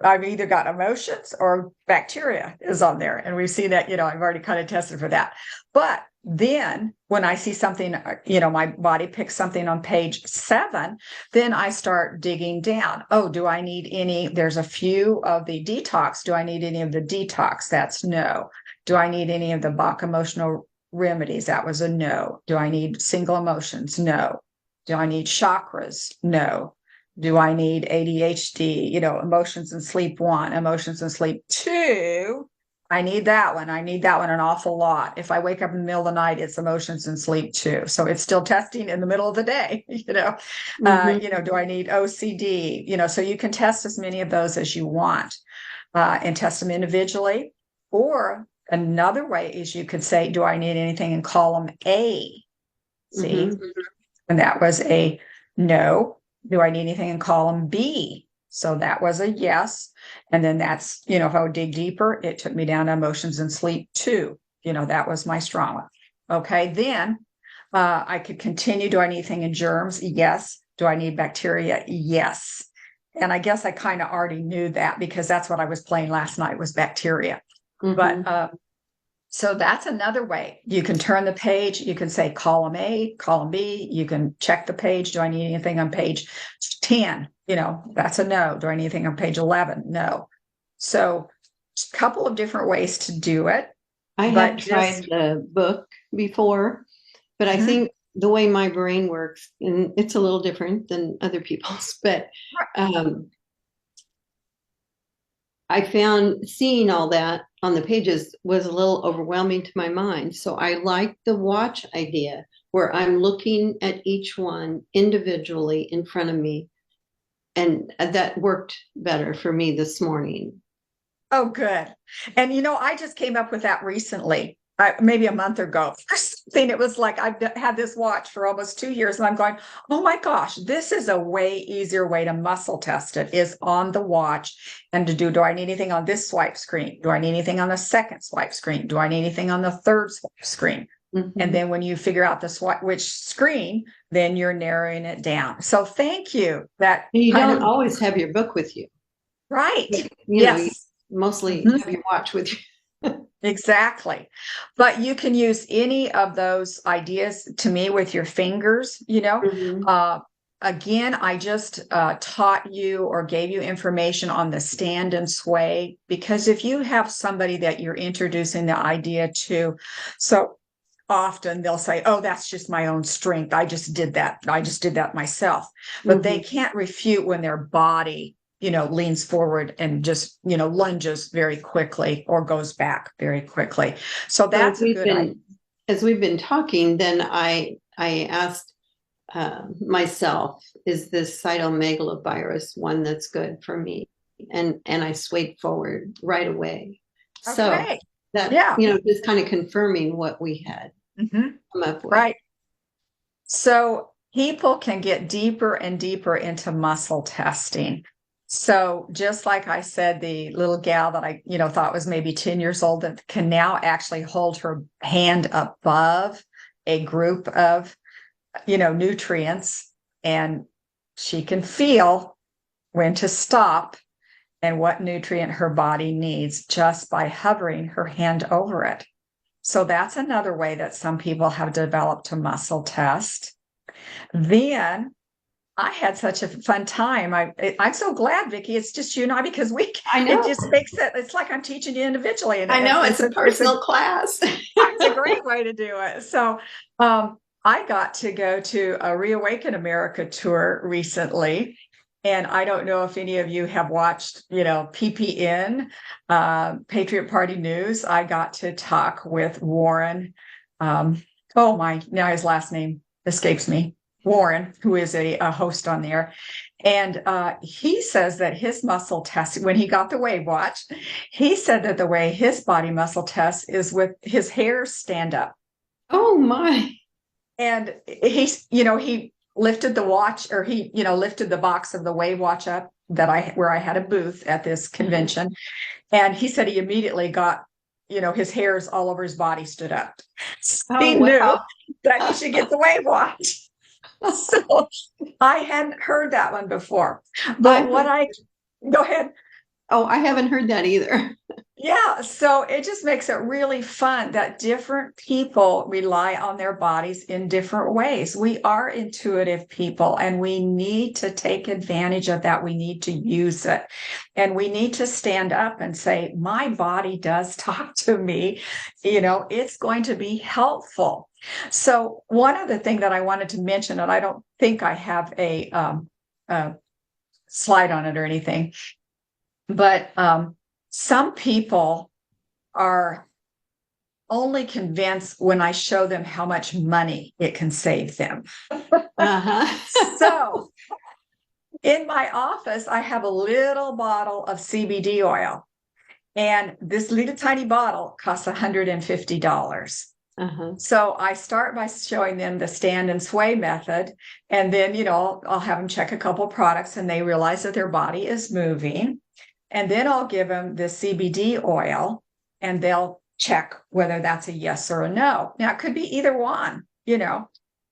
I've either got emotions or bacteria is on there. And we've seen that, I've already kind of tested for that. But then when I see something, my body picks something on page 7, then I start digging down. Oh, do I need there's a few of the detox. Do I need any of the detox? That's no. Do I need any of the Bach emotional remedies? That was a no. Do I need single emotions? No. Do I need chakras? No. Do I need ADHD? Emotions and sleep 1, emotions and sleep 2. I need that one. I need that one an awful lot. If I wake up in the middle of the night, it's emotions and sleep 2. So it's still testing in the middle of the day. Hmm. Do I need OCD? So you can test as many of those as you want, and test them individually. Or another way is you could say, do I need anything in column A? See? Hmm. And that was a no. Do I need anything in column B? So that was a yes. And then that's, if I would dig deeper, it took me down to emotions and sleep 2. That was my strong one. Okay. Then I could continue. Do I need anything in germs? Yes. Do I need bacteria? Yes. And I guess I kind of already knew that because that's what I was playing last night was bacteria. But Hmm. so that's another way. You can turn the page. You can say column A, column B. You can check the page. Do I need anything on page 10? That's a no. Do I need anything on page 11? No. So a couple of different ways to do it, I but have just tried the book before, but I Mhm. think the way my brain works, and it's a little different than other people's, but I found seeing all that on the pages was a little overwhelming to my mind. So I like the watch idea where I'm looking at each one individually in front of me. And that worked better for me this morning. Oh, good. And I just came up with that recently, maybe a month ago or something. It was like I've had this watch for almost 2 years, and I'm going, oh my gosh, this is a way easier way to muscle test it is on the watch and do I need anything on this swipe screen? Do I need anything on the second swipe screen? Do I need anything on the third swipe screen? Mm-hmm. And then when you figure out which screen, then you're narrowing it down. So thank you. That and you don't always have your book with you. Right. You mostly have your watch with you. Exactly. But you can use any of those ideas to me with your fingers, Mm-hmm. Again, I just taught you or gave you information on the stand and sway, because if you have somebody that you're introducing the idea to, so often they'll say, oh, that's just my own strength. I just did that. I just did that myself. But Mm-hmm. they can't refute when their body leans forward and just, lunges very quickly or goes back very quickly. So that's a good idea. As we've been talking, then I asked myself, is this cytomegalovirus one that's good for me? And I swayed forward right away. Okay. So that, just kind of confirming what we had come up with. Right. So people can get deeper and deeper into muscle testing. So just like I said, the little gal that I, thought was maybe 10 years old that can now actually hold her hand above a group of, nutrients, and she can feel when to stop and what nutrient her body needs just by hovering her hand over it. So that's another way that some people have developed to muscle test. Then I had such a fun time. I'm so glad, Vicki. It's just you and I, because I know. it just makes it. It's like I'm teaching you individually, and I know it's a personal class. It's a great way to do it. So, I got to go to a Reawaken America tour recently, and I don't know if any of you have watched, PPN, Patriot Party News. I got to talk with Warren. Now his last name escapes me. Warren, who is a host on there. And he says that his muscle test, when he got the Wavwatch, he said that the way his body muscle test is with his hairs stand up. Oh my. And he lifted the watch, or he, lifted the box of the Wavwatch up where I had a booth at this convention. And he said he immediately got, his hairs all over his body stood up. So he knew that he should get the Wavwatch. So I hadn't heard that one before. But go ahead. Oh, I haven't heard that either. Yeah. So it just makes it really fun that different people rely on their bodies in different ways. We are intuitive people, and we need to take advantage of that. We need to use it, and we need to stand up and say, my body does talk to me. It's going to be helpful. So one other thing that I wanted to mention, and I don't think I have a slide on it or anything, but some people are only convinced when I show them how much money it can save them. So in my office, I have a little bottle of CBD oil, and this little tiny bottle costs $150. So I start by showing them the stand and sway method, and then, I'll have them check a couple products, and they realize that their body is moving. And then I'll give them the CBD oil, and they'll check whether that's a yes or a no. Now, it could be either one,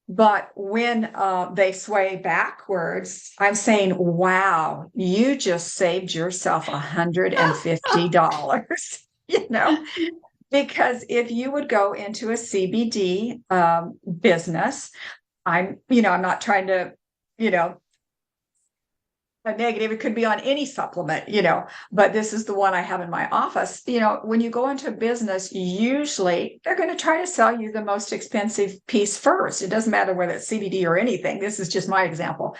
but when they sway backwards, I'm saying, wow, you just saved yourself $150, because if you would go into a CBD business, I'm not trying to, a negative. It could be on any supplement, but this is the one I have in my office. When you go into a business, usually they're going to try to sell you the most expensive piece first. It doesn't matter whether it's CBD or anything. This is just my example.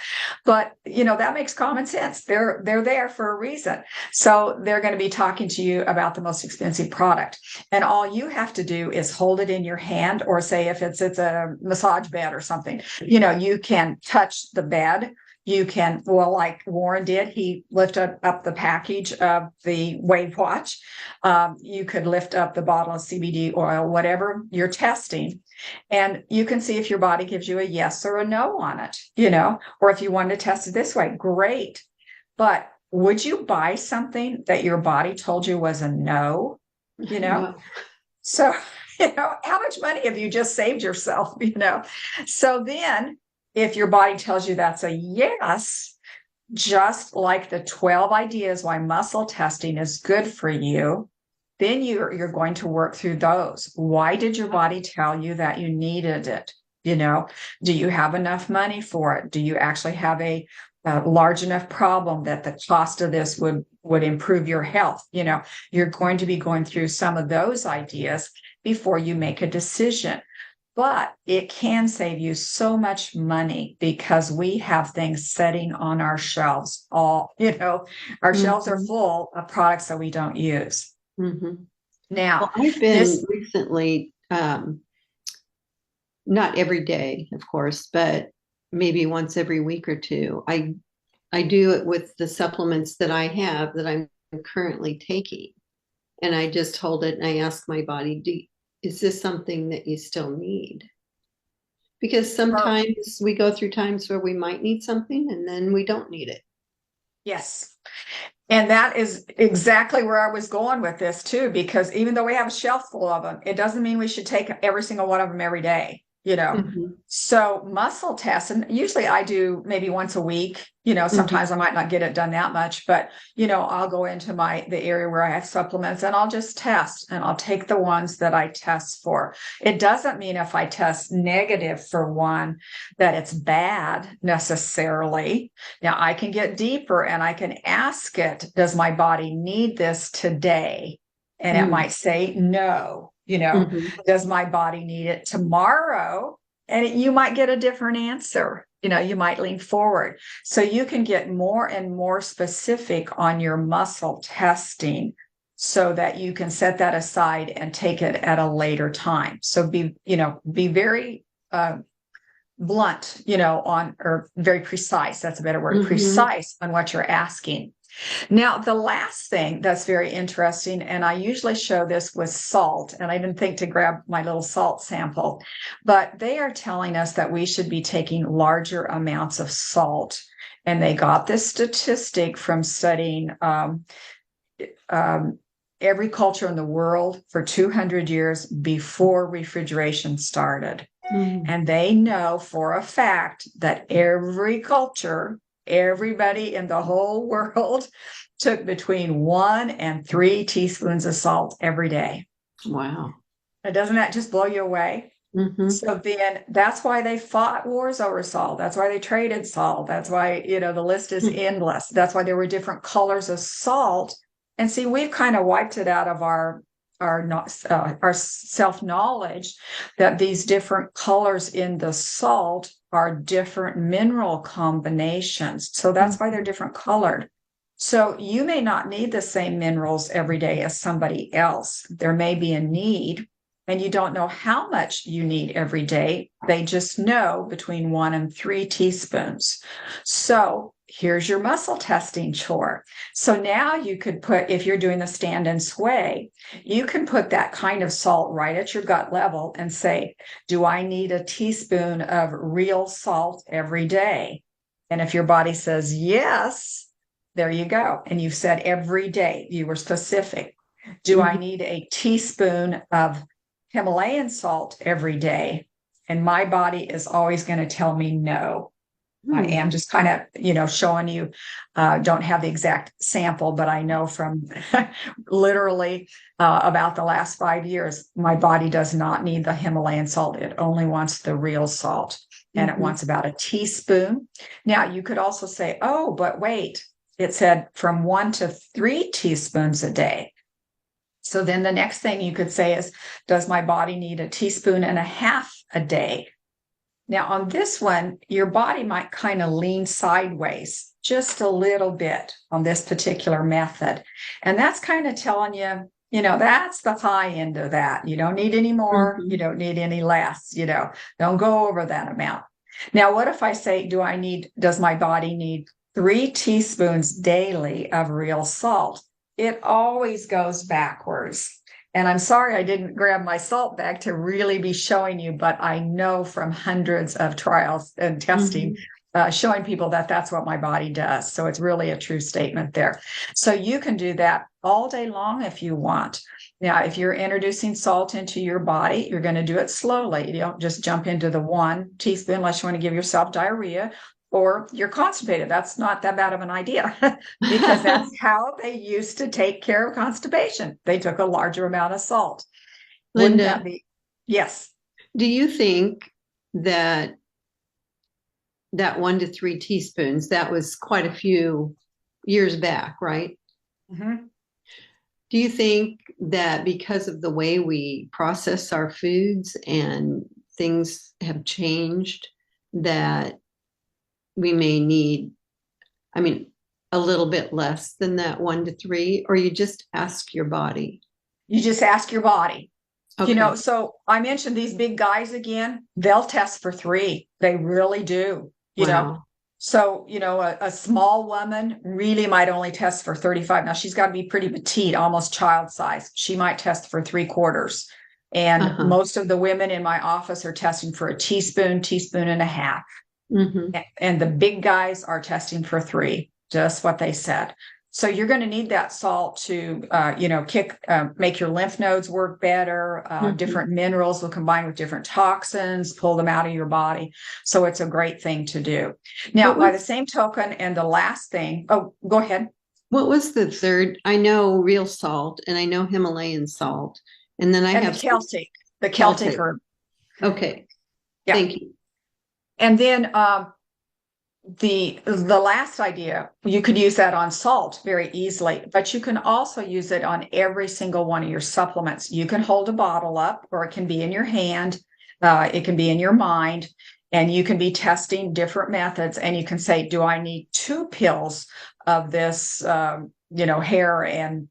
But, that makes common sense. They're there for a reason. So they're going to be talking to you about the most expensive product. And all you have to do is hold it in your hand, or say if it's a massage bed or something, you can touch the bed. You can, well, like Warren did, he lifted up the package of the Wavwatch. You could lift up the bottle of CBD oil, whatever you're testing, and you can see if your body gives you a yes or a no on it, or if you want to test it this way, great. But would you buy something that your body told you was a no? No. So, how much money have you just saved yourself? So then, if your body tells you that's a yes, just like the 12 ideas why muscle testing is good for you, then you're going to work through those. Why did your body tell you that you needed it? Do you have enough money for it? Do you actually have a large enough problem that the cost of this would improve your health? You're going to be going through some of those ideas before you make a decision. But it can save you so much money because we have things sitting on our shelves. Our shelves are full of products that we don't use. Mm-hmm. Now, well, I've been recently, not every day, of course, but maybe once every week or two. I do it with the supplements that I have that I'm currently taking. And I just hold it and I ask my body, is this something that you still need? Because sometimes we go through times where we might need something and then we don't need it. Yes. And that is exactly where I was going with this too, because even though we have a shelf full of them, it doesn't mean we should take every single one of them every day. Mm-hmm. So muscle tests, and usually I do maybe once a week. Sometimes I might not get it done that much, but I'll go into the area where I have supplements and I'll just test, and I'll take the ones that I test for. It doesn't mean if I test negative for one that it's bad necessarily. Now I can get deeper and I can ask it, does my body need this today? And it might say no. Does my body need it tomorrow? And you might get a different answer. You might lean forward. So you can get more and more specific on your muscle testing so that you can set that aside and take it at a later time. So be very blunt, or very precise. That's a better word, precise on what you're asking. Now, the last thing that's very interesting, and I usually show this with salt, and I didn't think to grab my little salt sample, but they are telling us that we should be taking larger amounts of salt. And they got this statistic from studying every culture in the world for 200 years before refrigeration started. And they know for a fact that every culture, everybody in the whole world took between 1 and 3 teaspoons of salt every day. Wow. And doesn't that just blow you away? So then that's why they fought wars over salt. That's why they traded salt. That's why, the list is endless. That's why there were different colors of salt. And see, we've kind of wiped it out of our self-knowledge that these different colors in the salt are different mineral combinations. So that's why they're different colored. So you may not need the same minerals every day as somebody else. There may be a need, and you don't know how much you need every day. They just know between 1 and 3 teaspoons. So here's your muscle testing chore. So now you could put, if you're doing the stand and sway, you can put that kind of salt right at your gut level and say, do I need a teaspoon of real salt every day? And if your body says yes, there you go. And you've said every day, you were specific. Do I need a teaspoon of Himalayan salt every day? And my body is always going to tell me no. I am just kind of, showing you, don't have the exact sample, but I know from literally about the last 5 years, my body does not need the Himalayan salt. It only wants the real salt, and it wants about a teaspoon. Now, you could also say, oh, but wait, it said from 1 to 3 teaspoons a day. So then the next thing you could say is, does my body need 1.5 teaspoons a day? Now, on this one, your body might kind of lean sideways just a little bit on this particular method. And that's kind of telling you, that's the high end of that. You don't need any more. You don't need any less. Don't go over that amount. Now, what if I say, does my body need 3 teaspoons daily of real salt? It always goes backwards. And I'm sorry I didn't grab my salt bag to really be showing you, but I know from hundreds of trials and testing, showing people that that's what my body does. So it's really a true statement there. So you can do that all day long if you want. Now, if you're introducing salt into your body, you're going to do it slowly. You don't just jump into the 1 teaspoon unless you want to give yourself diarrhea or you're constipated. That's not that bad of an idea because that's how they used to take care of constipation. They took a larger amount of salt. Linda, Wouldn't that be? Yes. Do you think that 1 to 3 teaspoons, that was quite a few years back, right? Do you think that because of the way we process our foods and things have changed, that we may need, a little bit less than that 1 to 3, or you just ask your body? You just ask your body. Okay. So I mentioned these big guys again, they'll test for 3. They really do, Wow. So, a small woman really might only test for 35. Now she's got to be pretty petite, almost child size. She might test for 3/4. And most of the women in my office are testing for 1 teaspoon, 1.5 teaspoons. And the big guys are testing for 3, just what they said. So you're going to need that salt to, make your lymph nodes work better. Different minerals will combine with different toxins, pull them out of your body. So it's a great thing to do. Now, by the same token, and the last thing, go ahead. What was the third? I know real salt and I know Himalayan salt. And then I have the Celtic herb. Okay. Yeah. Thank you. And then the last idea, you could use that on salt very easily, but you can also use it on every single one of your supplements. You can hold a bottle up, or it can be in your hand. It can be in your mind, and you can be testing different methods. And you can say, do I need 2 pills of this, hair and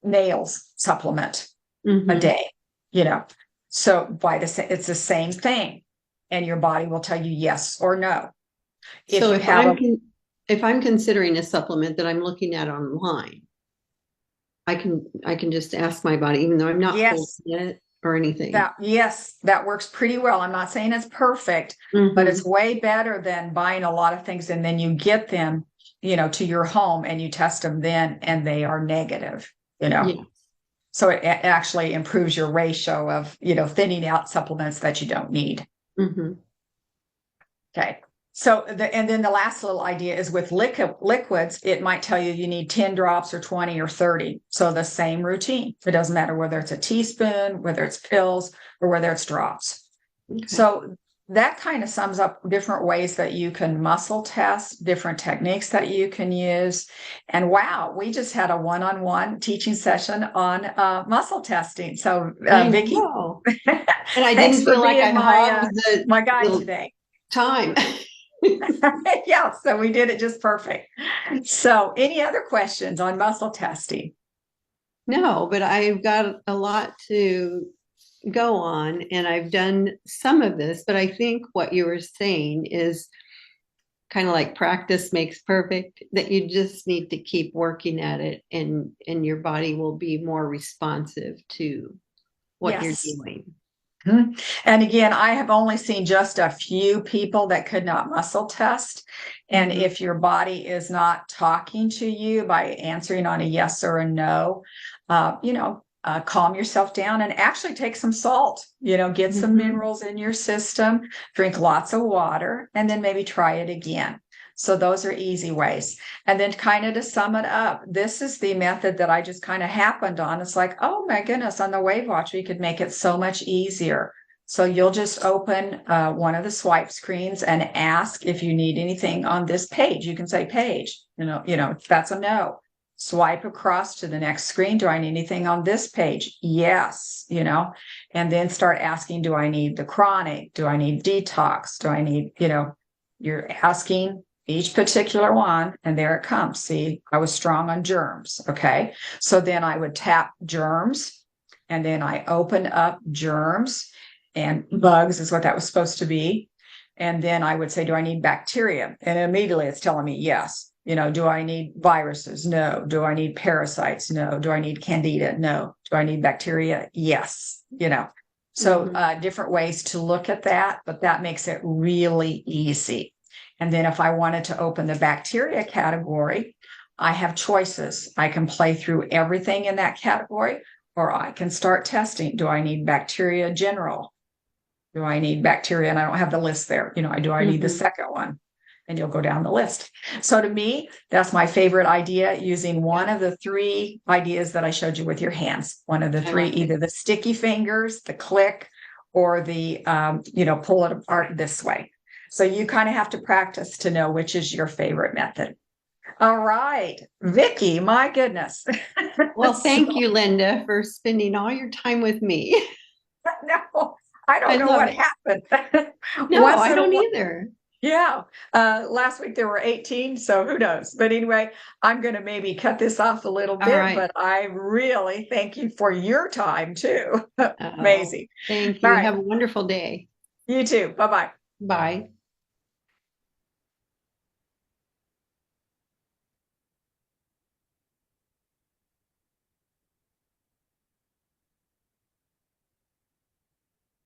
nails supplement a day? So it's the same thing. And your body will tell you yes or no. If I'm considering a supplement that I'm looking at online, I can just ask my body, even though I'm not holding it or anything. That works pretty well. I'm not saying it's perfect, but it's way better than buying a lot of things and then you get them, to your home and you test them then and they are negative, So it actually improves your ratio of, thinning out supplements that you don't need. Okay. So, and then the last little idea is with liquids, it might tell you need 10 drops or 20 or 30. So the same routine. It doesn't matter whether it's a teaspoon, whether it's pills, or whether it's drops. So that kind of sums up different ways that you can muscle test, different techniques that you can use. And wow, we just had a one-on-one teaching session on muscle testing. So Vicki, and I didn't feel like I hogged my guide today. Time. Yeah, so we did it just perfect. So any other questions on muscle testing? No, but I've got a lot to go on and I've done some of this, but I think what you were saying is kind of like practice makes perfect, that you just need to keep working at it and your body will be more responsive to what you're doing. And again, I have only seen just a few people that could not muscle test. And if your body is not talking to you by answering on a yes or a no, calm yourself down and actually take some salt, get some minerals in your system, drink lots of water, and then maybe try it again. So those are easy ways. And then kind of to sum it up, this is the method that I just kind of happened on. It's like, oh my goodness, on the Wavwatch, we could make it so much easier. So you'll just open one of the swipe screens and ask if you need anything on this page. You can say page, that's a no. Swipe across to the next screen. Do I need anything on this page? Yes, and then start asking, do I need the chronic? Do I need detox? Do I need, you're asking each particular one, and there it comes. See, I was strong on germs. Okay. So then I would tap germs, and then I open up germs, and bugs is what that was supposed to be. And then I would say, do I need bacteria? And immediately it's telling me yes. Do I need viruses? No. Do I need parasites? No. Do I need candida? No. Do I need bacteria? Yes. So different ways to look at that, but that makes it really easy. And then if I wanted to open the bacteria category, I have choices. I can play through everything in that category, or I can start testing. Do I need bacteria general? Do I need bacteria? And I don't have the list there. Do I need the second one? And you'll go down the list. So to me, that's my favorite idea, using one of the three ideas that I showed you with your hands. One of the three, either the sticky fingers, the click, or the, pull it apart this way. So you kind of have to practice to know which is your favorite method. All right, Vicki, my goodness. Well, thank you, Linda, for spending all your time with me. No, I don't know what happened. No, I don't either. Yeah. Last week there were 18, so who knows? But anyway, I'm going to maybe cut this off a little bit, but I really thank you for your time too. Amazing. Thank you. Have a wonderful day. You too. Bye-bye. Bye.